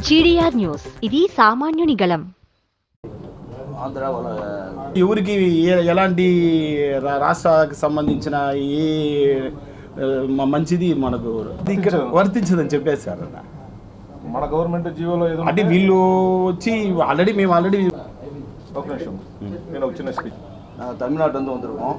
GDR news ఇది సామాన్యుని గళం. ఎవరికి ఎలాంటి రాష్ట్రానికి సంబంధించిన ఏ మంచిది మనకు వర్తించదని చెప్పేశారు. మన గవర్నమెంట్ జీవోలో ఏదో అంటే వీళ్ళు వచ్చి మేము ఆల్రెడీ ఒక నిమిషం నేను ఒక చిన్న స్పీచ్ தமிழ்நாட்டு வந்து வந்திருக்கோம்.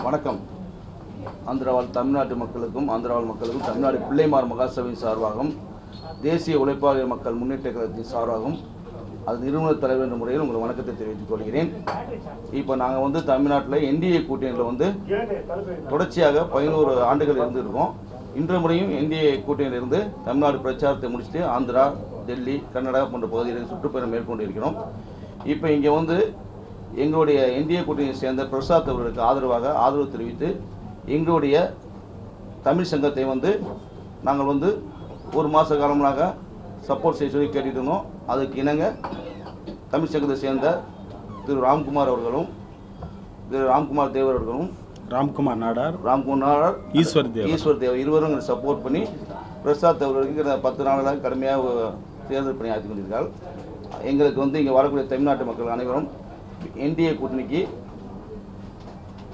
வணக்கம். ஆந்திராவால் தமிழ்நாட்டு மக்களுக்கும் ஆந்திராவால் மக்களுக்கும் தமிழ்நாடு பிள்ளைமார் மகாசபையின் சார்பாகவும் தேசிய உழைப்பாளர் மக்கள் முன்னேற்ற கழகத்தின் சார்பாகவும் அது நிறுவன தலைவர் என்ற முறையில் உங்களுக்கு வணக்கத்தை தெரிவித்துக் கொள்கிறேன். இப்போ நாங்கள் வந்து தமிழ்நாட்டில் என்டிஏ கூட்டணியில் வந்து தொடர்ச்சியாக 11 ஆண்டுகள் இருந்திருக்கோம். இன்ற முறையும் என்டிஏ கூட்டணியிலிருந்து தமிழ்நாடு பிரச்சாரத்தை முடிச்சுட்டு ஆந்திரா, டெல்லி, கர்நாடகா போன்ற பகுதிகளில் சுற்றுப்பயணம் மேற்கொண்டு இருக்கிறோம். இப்போ இங்கே வந்து எங்களுடைய என்டிஏ கூட்டணியை சேர்ந்த பிரசாத் அவர்களுக்கு ஆதரவு தெரிவித்து எங்களுடைய தமிழ் சங்கத்தை வந்து நாங்கள் வந்து ஒரு மாத காலமாக சப்போர்ட் செய்ய சொல்லி கேட்டுட்டு இருந்தோம். அதுக்கு இணங்க தமிழ் சங்கத்தை சேர்ந்த திரு ராம்குமார் அவர்களும் திரு ராம்குமார் தேவர் அவர்களும் ராம்குமார் நாடார் ஈஸ்வர் தேவர் இருவரும் சப்போர்ட் பண்ணி பிரசாத் அவர்களுக்கு 10 நாளாக கடுமையாக தேர்தல் பணி ஆற்றி கொண்டிருக்கிறார்கள். எங்களுக்கு வந்து இங்கே வரக்கூடிய தமிழ்நாட்டு மக்கள் அனைவரும் என்டிஏ கூட்டணிக்கு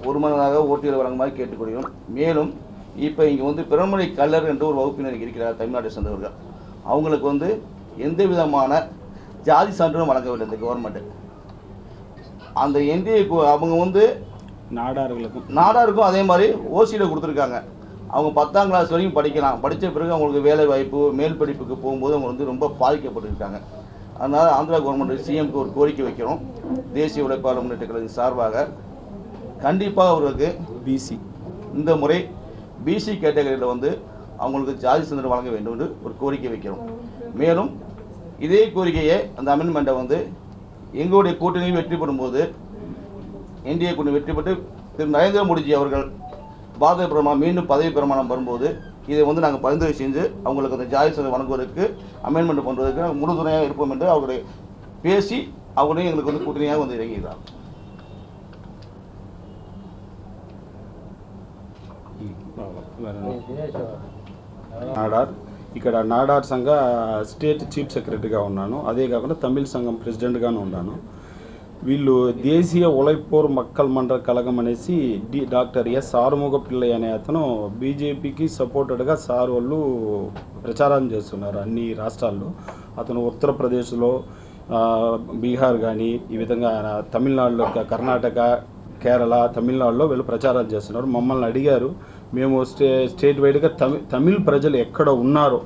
ஒருமனதாக ஓட்டுகளை வழங்குமாறு கேட்டுக்கொள்கிறோம். மேலும் இப்போ இங்கே வந்து பிறமொழி கல்லர் என்ற ஒரு வகுப்பினர் இருக்கிறார் தமிழ்நாட்டை சேர்ந்தவர்கள். அவங்களுக்கு வந்து எந்த விதமான ஜாதி சான்றிதழும் வழங்கவில்லை இந்த கவர்மெண்ட்டு. அந்த என்டிஏ அவங்க வந்து நாடாருக்கும் அதே மாதிரி ஓசியில் கொடுத்துருக்காங்க. அவங்க 10ஆம் கிளாஸ் வரைக்கும் படிக்கலாம். படித்த பிறகு அவங்களுக்கு வேலை வாய்ப்பு மேல் படிப்புக்கு போகும்போது அவங்க வந்து ரொம்ப பாதிக்கப்பட்டிருக்காங்க. அதனால் ஆந்திரா கவர்மெண்ட் சிஎம்க்கு ஒரு கோரிக்கை வைக்கிறோம். தேசிய உழைப்பாளர் முன்னேற்ற கழகத்தின் சார்பாக கண்டிப்பாக அவர்களுக்கு இந்த முறை பிசி கேட்டகரியில் வந்து அவங்களுக்கு ஜாதி சான்றிதழ் வழங்க வேண்டும் என்று ஒரு கோரிக்கை வைக்கிறோம். மேலும் இதே கோரிக்கையை அந்த அமெண்ட்மெண்ட்டை வந்து எங்களுடைய கூட்டணியில் வெற்றி பெறும்போது என்டிஏ கூட்டணி வெற்றி பெற்று திரு நரேந்திர மோடிஜி அவர்கள் பாரத பிரதமர் மீண்டும் பதவி பிரமாணம் வரும்போது இதை வந்து நாங்கள் பரிந்துரை செஞ்சு அவங்களுக்கு அந்த ஜாதி சான்றிதழ் வழங்குவதற்கு அமெண்ட்மெண்ட் பண்ணுறதுக்கு நாங்கள் முழுதுணையாக இருப்போம் என்று அவர்களை பேசி அவர்களையும் எங்களுக்கு வந்து கூட்டணியாக வந்து இறங்குகிறார். ఇక్కడ నాడార్ సంఘ స్టేట్ చీఫ్ సెక్రటరీగా ఉన్నాను. అదే కాకుండా తమిళ సంఘం ప్రెసిడెంట్గాను ఉన్నాను. వీళ్ళు దేశీయ ఉలైపోర్ మక్కల్ మండల కలగం అనేసి డాక్టర్ ఎస్ ఆరుముగ పిల్లయ్య అనే అతను బీజేపీకి సపోర్టెడ్గా సార్ వాళ్ళు ప్రచారం చేస్తున్నారు అన్ని రాష్ట్రాల్లో. అతను ఉత్తరప్రదేశ్లో, బీహార్ కానీ ఈ విధంగా తమిళనాడులో, కర్ణాటక, కేరళ, తమిళనాడులో వీళ్ళు ప్రచారం చేస్తున్నారు. మమ్మల్ని అడిగారు, మేము స్టేట్ వైడ్గా తమిళ ప్రజలు ఎక్కడ ఉన్నారో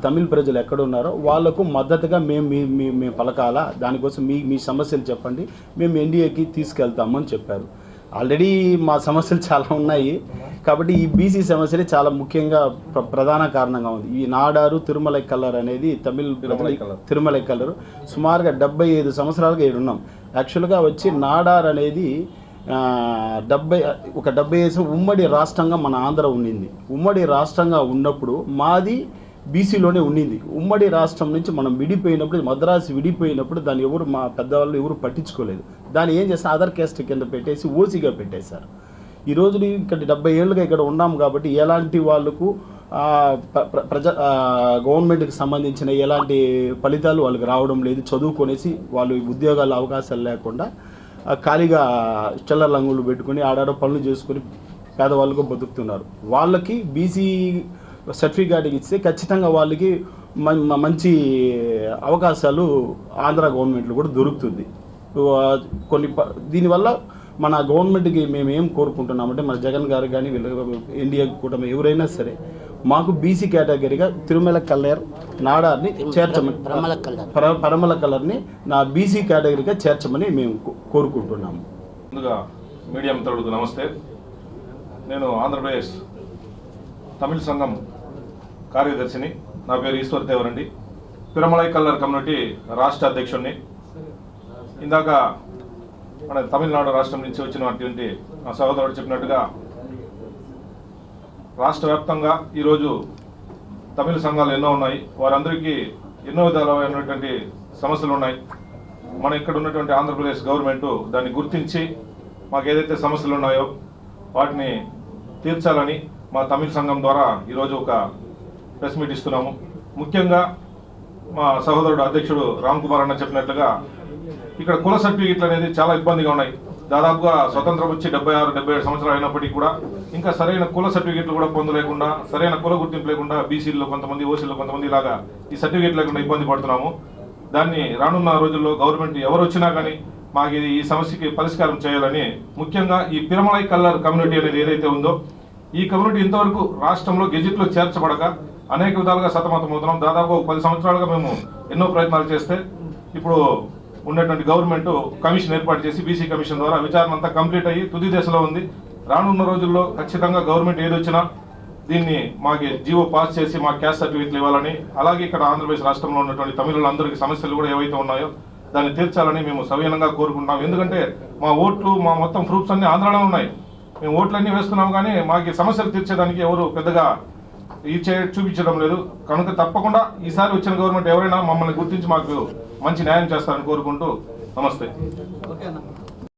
తమిళ ప్రజలు ఎక్కడ ఉన్నారో వాళ్లకు మద్దతుగా మేము పలకాలా, దానికోసం మీ సమస్యలు చెప్పండి, మేము ఎన్డీఏకి తీసుకెళ్తామని చెప్పారు. ఆల్రెడీ మా సమస్యలు చాలా ఉన్నాయి కాబట్టి ఈ బీసీ సమస్యలే చాలా ముఖ్యంగా ప్రధాన కారణంగా ఉంది. ఈ నాడారు తిరుమలై కల్లర్ అనేది తిరుమలై కల్లరు సుమారుగా 75 సంవత్సరాలుగా ఇక్కడ ఉన్నాం. యాక్చువల్గా వచ్చి నాడార్ అనేది 75 ఉమ్మడి రాష్ట్రంగా మన ఆంధ్ర ఉండింది. ఉమ్మడి రాష్ట్రంగా ఉన్నప్పుడు మాది బీసీలోనే ఉండింది. ఉమ్మడి రాష్ట్రం నుంచి మనం విడిపోయినప్పుడు, మద్రాసు విడిపోయినప్పుడు దాన్ని మా పెద్దవాళ్ళు ఎవరు పట్టించుకోలేదు. దాన్ని ఏం చేస్తే అదర్ క్యాస్ట్ కింద పెట్టేసి ఓసీగా పెట్టేశారు. ఈరోజు ఇక్కడ 70 ఏళ్ళుగా ఇక్కడ ఉన్నాము కాబట్టి ఎలాంటి వాళ్ళకు గవర్నమెంట్కి సంబంధించిన ఎలాంటి ఫలితాలు వాళ్ళకి రావడం లేదు. చదువుకొనేసి వాళ్ళు ఉద్యోగాల అవకాశాలు లేకుండా ఖాళీగా చిల్లర లంగులు పెట్టుకుని ఆడాడ పనులు చేసుకొని పేదవాళ్ళకు బతుకుతున్నారు. వాళ్ళకి బీసీ సర్టిఫికేట్ ఇస్తే ఖచ్చితంగా వాళ్ళకి మంచి అవకాశాలు ఆంధ్ర గవర్నమెంట్లో కూడా దొరుకుతుంది. దీనివల్ల మన గవర్నమెంట్కి మేము ఏం కోరుకుంటున్నామంటే, మన జగన్ గారు కానీ వీళ్ళు ఇండియా కూటమి ఎవరైనా సరే మాకు బీసీ కేటగిరీగా తిరుమల కల్లర్ నాడార్ని చేర్చమని, పరమల కల్లర్ని నా బీసీ కేటగిరీగా చేర్చమని మేము కోరుకుంటున్నాము. ముందుగా మీడియా మిత్రులకు నమస్తే. నేను ఆంధ్రప్రదేశ్ తమిళ సంఘం కార్యదర్శిని. నా పేరు ఈశ్వర్ దేవర్ అండి. పిరమలై కల్లర్ కమ్యూనిటీ రాష్ట్ర అధ్యక్షుడిని. ఇందాక మన తమిళనాడు రాష్ట్రం నుంచి వచ్చినటువంటి మా సహోదరుడు చెప్పినట్టుగా రాష్ట్ర వ్యాప్తంగా ఈరోజు తమిళ సంఘాలు ఎన్నో ఉన్నాయి. వారందరికీ ఎన్నో విధాలైనటువంటి సమస్యలు ఉన్నాయి. మన ఇక్కడ ఉన్నటువంటి ఆంధ్రప్రదేశ్ గవర్నమెంట్ దాన్ని గుర్తించి మాకు ఏదైతే సమస్యలు ఉన్నాయో వాటిని తీర్చాలని మా తమిళ సంఘం ద్వారా ఈరోజు ఒక ప్రెస్ మీట్ ఇస్తున్నాము. ముఖ్యంగా మా సహోదరుడు అధ్యక్షుడు రామ్ కుమార్ అన్న చెప్పినట్లుగా ఇక్కడ కుల సర్టిఫికెట్లు అనేది చాలా ఇబ్బందిగా ఉన్నాయి. దాదాపుగా స్వతంత్రం వచ్చి 76-77 సంవత్సరాలు అయినప్పటికీ కూడా ఇంకా సరైన కుల సర్టిఫికెట్లు కూడా పొందలేకుండా, సరైన కుల గుర్తింపు లేకుండా బీసీల్లో కొంతమంది, ఓసీల్లో కొంతమంది ఇలాగా ఈ సర్టిఫికెట్ లేకుండా ఇబ్బంది పడుతున్నాము. దాన్ని రానున్న రోజుల్లో గవర్నమెంట్ ఎవరు వచ్చినా కానీ మాకు ఈ సమస్యకి పరిష్కారం చేయాలని, ముఖ్యంగా ఈ పిరమలై కల్లర్ కమ్యూనిటీ అనేది ఏదైతే ఉందో ఈ కమ్యూనిటీ ఇంతవరకు రాష్ట్రంలో గెజిట్లో చేర్చబడక అనేక విధాలుగా సతమతమవుతున్నాం. దాదాపు 10 సంవత్సరాలుగా మేము ఎన్నో ప్రయత్నాలు చేస్తే ఇప్పుడు ఉన్నటువంటి గవర్నమెంట్ కమిషన్ ఏర్పాటు చేసి బీసీ కమిషన్ ద్వారా విచారణ అంతా కంప్లీట్ అయ్యి తుది దశలో ఉంది. రానున్న రోజుల్లో ఖచ్చితంగా గవర్నమెంట్ ఏది వచ్చినా దీన్ని మాకు జీవో పాస్ చేసి మా క్యాస్ట్ సర్టిఫికెట్లు ఇవ్వాలని, అలాగే ఇక్కడ ఆంధ్రప్రదేశ్ రాష్ట్రంలో ఉన్నటువంటి తమిళులందరికీ సమస్యలు కూడా ఏవైతే ఉన్నాయో దాన్ని తీర్చాలని మేము సవినయంగా కోరుకుంటున్నాం. ఎందుకంటే మా ఓట్లు, మా మొత్తం ప్రూఫ్స్ అన్ని ఆంధ్రాలో ఉన్నాయి. మేము ఓట్లన్నీ వేస్తున్నాం కానీ మాకు సమస్యలు తీర్చేదానికి ఎవరు పెద్దగా చూపించడం లేదు. కనుక తప్పకుండా ఈసారి వచ్చిన గవర్నమెంట్ ఎవరైనా మమ్మల్ని గుర్తించి మాకు మంచి న్యాయం చేస్తారని కోరుకుంటూ నమస్తే.